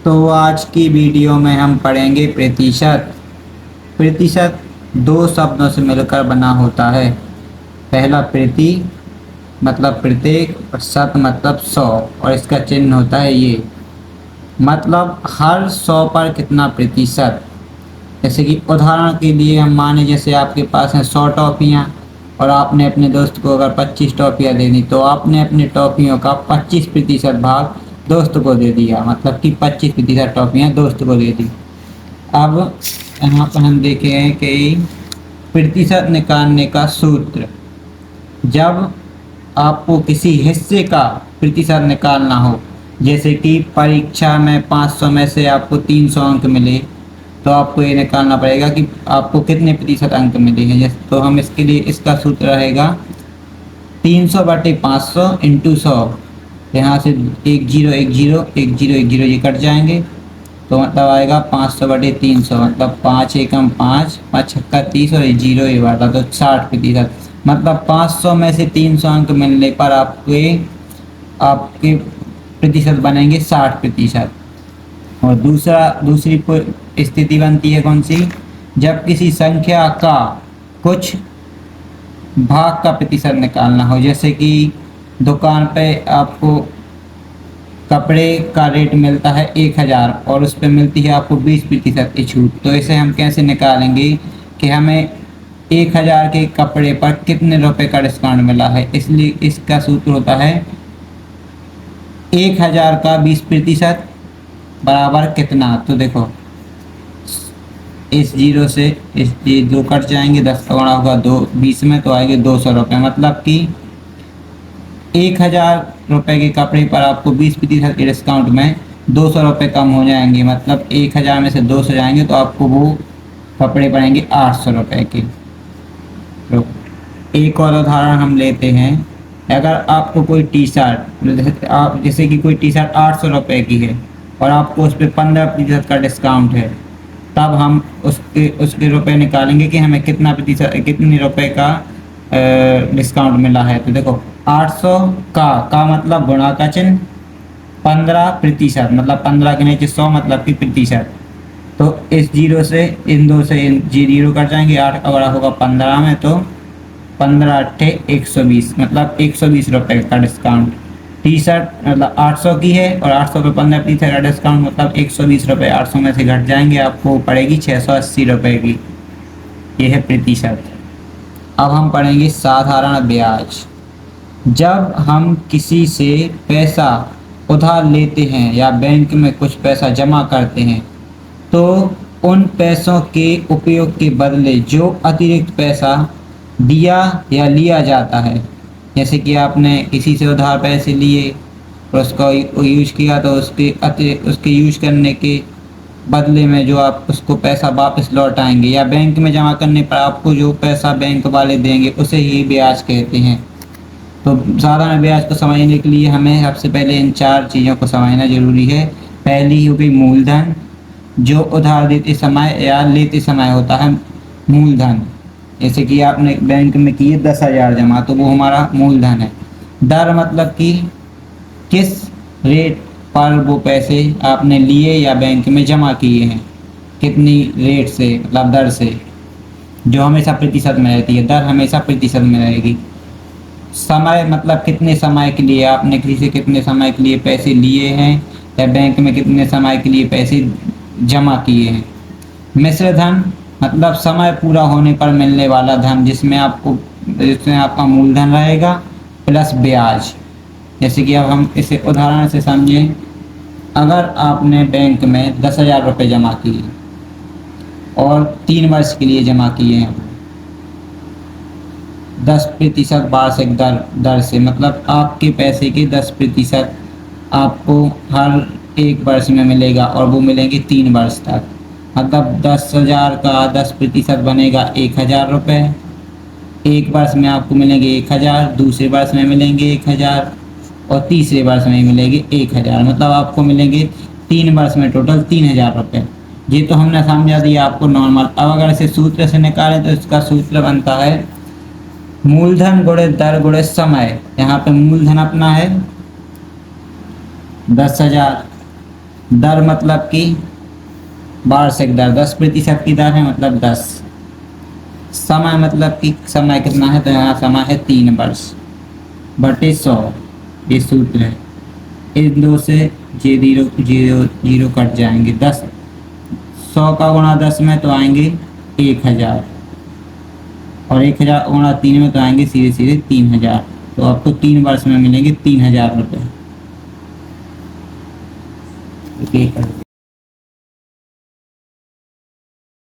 तो आज की वीडियो में हम पढ़ेंगे प्रतिशत। प्रतिशत दो शब्दों से मिलकर बना होता है। पहला प्रति मतलब प्रत्येक और शत मतलब 100 और इसका चिन्ह होता है ये, मतलब हर 100 पर कितना प्रतिशत। जैसे कि उदाहरण के लिए हम माने जैसे आपके पास हैं 100 टॉफ़ियाँ और आपने अपने दोस्त को अगर 25 टॉफ़ियाँ देनी तो आपने अपनी टॉफ़ियों का 25% भाग दोस्त को दे दिया, मतलब कि 25% टॉफ़ियाँ दोस्त को दे दी। अब यहाँ पर हम देखें कि प्रतिशत निकालने का सूत्र, जब आपको किसी हिस्से का प्रतिशत निकालना हो, जैसे कि परीक्षा में 500 में से आपको 300 अंक मिले तो आपको ये निकालना पड़ेगा कि आपको कितने प्रतिशत अंक मिले हैं। जैसे तो हम इसके लिए इसका सूत्र रहेगा 300/500 इंटू 100। यहाँ से 1 0 1 0 1 0 1 0 ये कट जाएंगे तो मतलब आएगा 500/300, मतलब 5 एकम 5 5 छक्का 30 और 0 ये बाटा तो 60%। मतलब 500 में से 300 अंक मिलने पर आपके प्रतिशत बनेंगे 60%। और दूसरी स्थिति बनती है कौन सी, जब किसी संख्या का कुछ भाग का प्रतिशत निकालना हो। जैसे कि दुकान पे आपको कपड़े का रेट मिलता है 1000 और उस पर मिलती है आपको 20% की छूट, तो इसे हम कैसे निकालेंगे कि हमें 1000 के कपड़े पर कितने रुपए का डिस्काउंट मिला है। इसलिए इसका सूत्र होता है 1000 का 20% बराबर कितना। तो देखो इस 0 से इस ये 2 कट जाएंगे, 10 का गुणा होगा 2 20 में तो आएंगे 200 रुपये। मतलब कि 1000 रुपये के कपड़े पर आपको 20% के डिस्काउंट में 200 रुपये कम हो जाएंगे। मतलब 1000 में से 200 जाएंगे तो आपको वो कपड़े पड़ेंगे 800 रुपये के। तो एक और उदाहरण हम लेते हैं, अगर आपको कोई टी शर्ट जैसे कि कोई टी शर्ट 800 रुपये की है और आपको उस पर 15% का डिस्काउंट है, तब हम उसके रुपए निकालेंगे कि हमें कितने रुपए का डिस्काउंट मिला है। तो देखो 800 का मतलब गुणा का चिन्ह 15% मतलब 15 के नीचे 100 मतलब कि प्रतिशत। तो इस 0 से इन 2 से इन 0 कट जाएंगे, 8 का गुणा होगा 15 में तो 15 8 120 मतलब 120 रुपये का डिस्काउंट। टी शर्ट मतलब 800 की है और 800 पे 15% का डिस्काउंट मतलब 120 रुपये 800 में से घट जाएंगे, आपको पड़ेगी 680 रुपये की। ये है प्रतिशत। अब हम पढ़ेंगे साधारण ब्याज। जब हम किसी से पैसा उधार लेते हैं या बैंक में कुछ पैसा जमा करते हैं तो उन पैसों के उपयोग के बदले जो अतिरिक्त पैसा दिया या लिया जाता है, जैसे कि आपने किसी से उधार पैसे लिए और उसका यूज किया तो उसके यूज करने के बदले में जो आप उसको पैसा वापस लौटाएंगे या बैंक में जमा करने पर आपको जो पैसा बैंक वाले देंगे उसे ही ब्याज कहते हैं। तो साधारण ब्याज को समझने के लिए हमें सबसे पहले इन 4 चीज़ों को समझना जरूरी है। पहली हो गई मूलधन, जो उधार देते समय या लेते समय होता है मूलधन। जैसे कि आपने बैंक में किए 10,000 जमा तो वो हमारा मूलधन है। दर मतलब कि किस रेट पर वो पैसे आपने लिए या बैंक में जमा किए हैं, कितनी रेट से मतलब दर से, जो हमेशा प्रतिशत में रहती है। दर हमेशा प्रतिशत में रहेगी। समय मतलब कितने समय के लिए आपने किसी से कितने समय के लिए पैसे लिए हैं या बैंक में कितने समय के लिए पैसे जमा किए हैं। मिश्र धन मतलब समय पूरा होने पर मिलने वाला धन जिसमें आपका मूलधन रहेगा प्लस ब्याज। जैसे कि अब हम इसे उदाहरण से समझें, अगर आपने बैंक में 10,000 रुपये जमा किए और 3 वर्ष के लिए जमा किए हैं 10% वार्षिक दर से, मतलब आपके पैसे के 10% आपको हर 1 वर्ष में मिलेगा और वो मिलेंगे 3 वर्ष तक। मतलब 10,000 का 10% बनेगा 1,000 रुपये। 1 वर्ष में आपको मिलेंगे 1,000, दूसरे वर्ष में मिलेंगे 1,000 और तीसरे वर्ष में मिलेंगे 1,000। मतलब आपको मिलेंगे 3 वर्ष में टोटल 3,000 रुपये। ये तो हमने समझा दिया आपको नॉर्मल। अब अगर इसे सूत्र से निकालें तो इसका सूत्र बनता है मूलधन गुणे दर गुणे समय। यहाँ पे मूलधन अपना है 10,000 दर मतलब कि वार्षिक दर, 10% की दर है मतलब 10। समय मतलब कि समय कितना है, तो यहाँ समय है 3 वर्ष बटे 100, ये सूत्र है। इन दो से ये जीरो जीरो जीरो कट जाएंगे। 100 का गुणा 10 में तो आएंगे 1000, और 1000 गुणा 3 में तो आएंगे सीधे सीधे 3000। तो आपको 3 वर्ष में मिलेंगे 3000 रुपये।